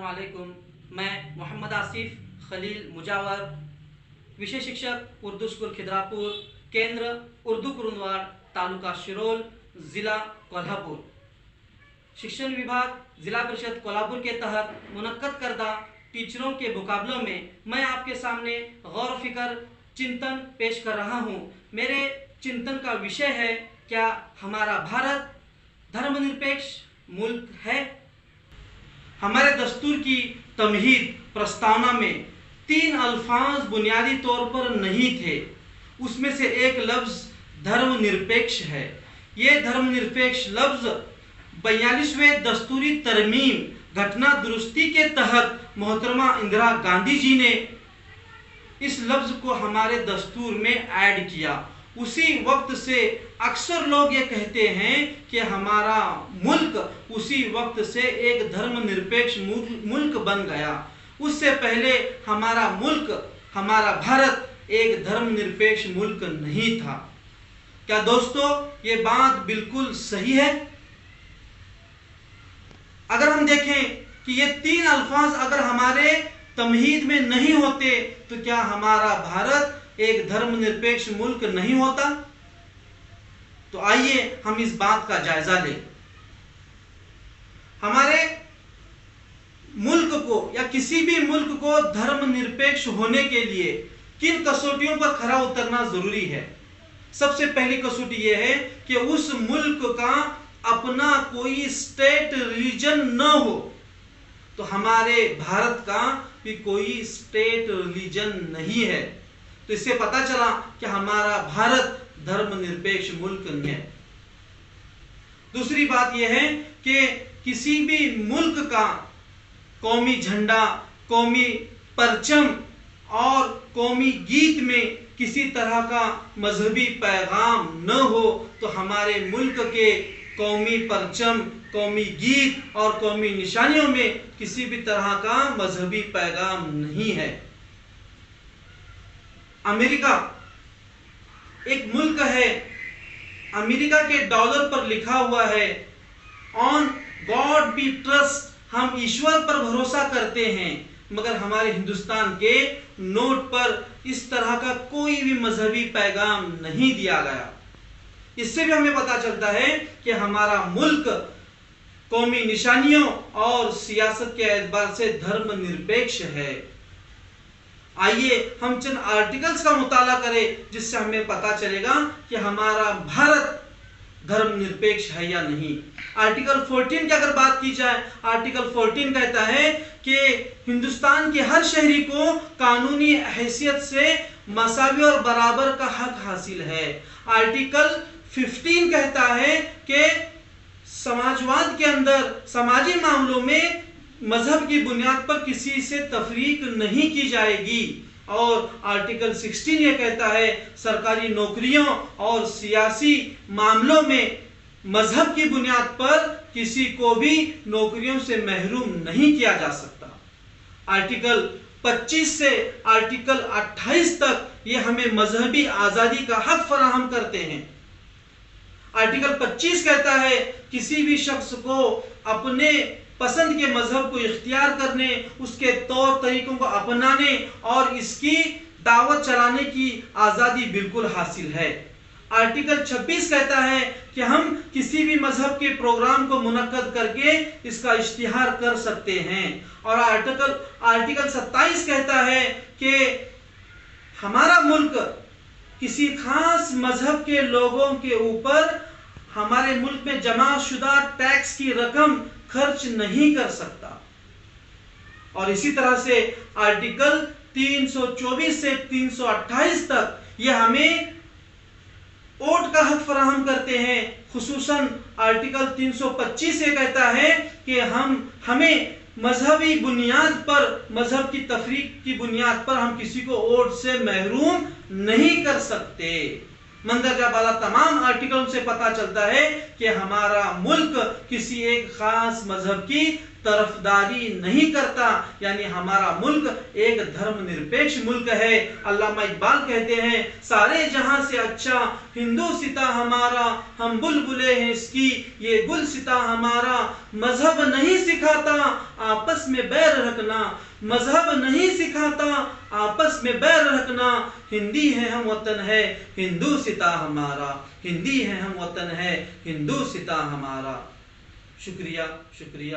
अस्सलामुअलैकुम। मैं मोहम्मद आसिफ खलील मुजावर, विषय शिक्षक उर्दू स्कूल खिदरापुर, केंद्र उर्दू कुरुंदवाड़, तालुका शिरोल, ज़िला कोल्हापुर। शिक्षण विभाग ज़िला परिषद कोल्हापुर के तहत मुनक्कद करदा टीचरों के मुकाबलों में मैं आपके सामने गौर फिक्र चिंतन पेश कर रहा हूँ। मेरे चिंतन का विषय है, क्या हमारा भारत धर्मनिरपेक्ष मुल्क है? हमारे दस्तूर की तमहीद प्रस्तावना में 3 अल्फाज बुनियादी तौर पर नहीं थे। उसमें से एक लफ्ज़ धर्मनिरपेक्ष है। ये धर्मनिरपेक्ष लफ्ज़ 42वें दस्तूरी तरमीम घटना दुरुस्ती के तहत मोहतरमा इंदिरा गांधी जी ने इस लफ्ज़ को हमारे दस्तूर में ऐड किया। उसी वक्त से अक्सर लोग ये कहते हैं कि हमारा मुल्क उसी वक्त से एक धर्मनिरपेक्ष मुल्क बन गया। उससे पहले हमारा मुल्क, हमारा भारत एक धर्मनिरपेक्ष मुल्क नहीं था। क्या दोस्तों ये बात बिल्कुल सही है? अगर हम देखें कि ये 3 अल्फाज अगर हमारे तमहीद में नहीं होते तो क्या हमारा भारत एक धर्मनिरपेक्ष मुल्क नहीं होता? तो आइए हम इस बात का जायजा लें। हमारे मुल्क को या किसी भी मुल्क को धर्मनिरपेक्ष होने के लिए किन कसौटियों पर खरा उतरना जरूरी है? सबसे पहली कसौटी यह है कि उस मुल्क का अपना कोई स्टेट रिलीजन न हो। तो हमारे भारत का भी कोई स्टेट रिलीजन नहीं है। तो इससे पता चला कि हमारा भारत धर्मनिरपेक्ष मुल्क नहीं है। दूसरी बात यह है कि किसी भी मुल्क का कौमी झंडा, कौमी परचम और कौमी गीत में किसी तरह का मजहबी पैगाम न हो तो हमारे मुल्क के कौमी परचम, कौमी गीत और कौमी निशानियों में किसी भी तरह का मजहबी पैगाम नहीं है। अमेरिका एक मुल्क है। अमेरिका के डॉलर पर लिखा हुआ है, ऑन गॉड बी ट्रस्ट, हम ईश्वर पर भरोसा करते हैं। मगर हमारे हिंदुस्तान के नोट पर इस तरह का कोई भी मजहबी पैगाम नहीं दिया गया। इससे भी हमें पता चलता है कि हमारा मुल्क कौमी निशानियों और सियासत के एतबार से धर्मनिरपेक्ष है। आइए हम चंद आर्टिकल्स का मुताला करें जिससे हमें पता चलेगा कि हमारा भारत धर्मनिरपेक्ष है या नहीं। आर्टिकल 14 की अगर बात की जाए, आर्टिकल 14 कहता है कि हिंदुस्तान के हर शहरी को कानूनी हैसियत से मसावी और बराबर का हक हासिल है। आर्टिकल 15 कहता है कि समाजवाद के अंदर समाजी मामलों में मजहब की बुनियाद पर किसी से तफरीक नहीं की जाएगी। और आर्टिकल 16 ये कहता है सरकारी नौकरियों और सियासी मामलों में मजहब की बुनियाद पर किसी को भी नौकरियों से महरूम नहीं किया जा सकता। आर्टिकल 25 से आर्टिकल 28 तक ये हमें मजहबी आज़ादी का हक फराहम करते हैं। आर्टिकल 25 कहता है किसी भी शख्स को अपने पसंद के मजहब को इख्तियार करने, उसके तौर तरीकों को अपनाने और इसकी दावत चलाने की आज़ादी बिल्कुल हासिल है। आर्टिकल 26 कहता है कि हम किसी भी मजहब के प्रोग्राम को मुनक्कद करके इसका इश्तिहार कर सकते हैं। और आर्टिकल 27 कहता है कि हमारा मुल्क किसी खास मजहब के लोगों के ऊपर हमारे मुल्क में जमा शुदा टैक्स की रकम खर्च नहीं कर सकता। और इसी तरह से आर्टिकल 324 से 328 तक ये हमें वोट का हक फराहम करते हैं। खुसूसन आर्टिकल 325 से कहता है कि हमें मजहबी बुनियाद पर, मजहब की तफरीक की बुनियाद पर हम किसी को वोट से महरूम नहीं कर सकते। मंदरजा बाला तमाम आर्टिकलों से पता चलता है कि हमारा मुल्क किसी एक खास मजहब की तरफदारी नहीं करता, यानी हमारा मुल्क एक धर्मनिरपेक्ष मुल्क है। अल्लामा इकबाल कहते हैं, सारे जहां से अच्छा हिंदुस्तां हमारा, हम बुलबुले हैं इसकी ये गुलसिता हमारा। मजहब नहीं सिखाता आपस में बैर रखना, मजहब नहीं सिखाता आपस में बैर रखना। हिंदी है हम वतन है हिंदुस्तां हमारा, हिंदी है हम वतन है हिंदुस्तां हमारा। शुक्रिया शुक्रिया।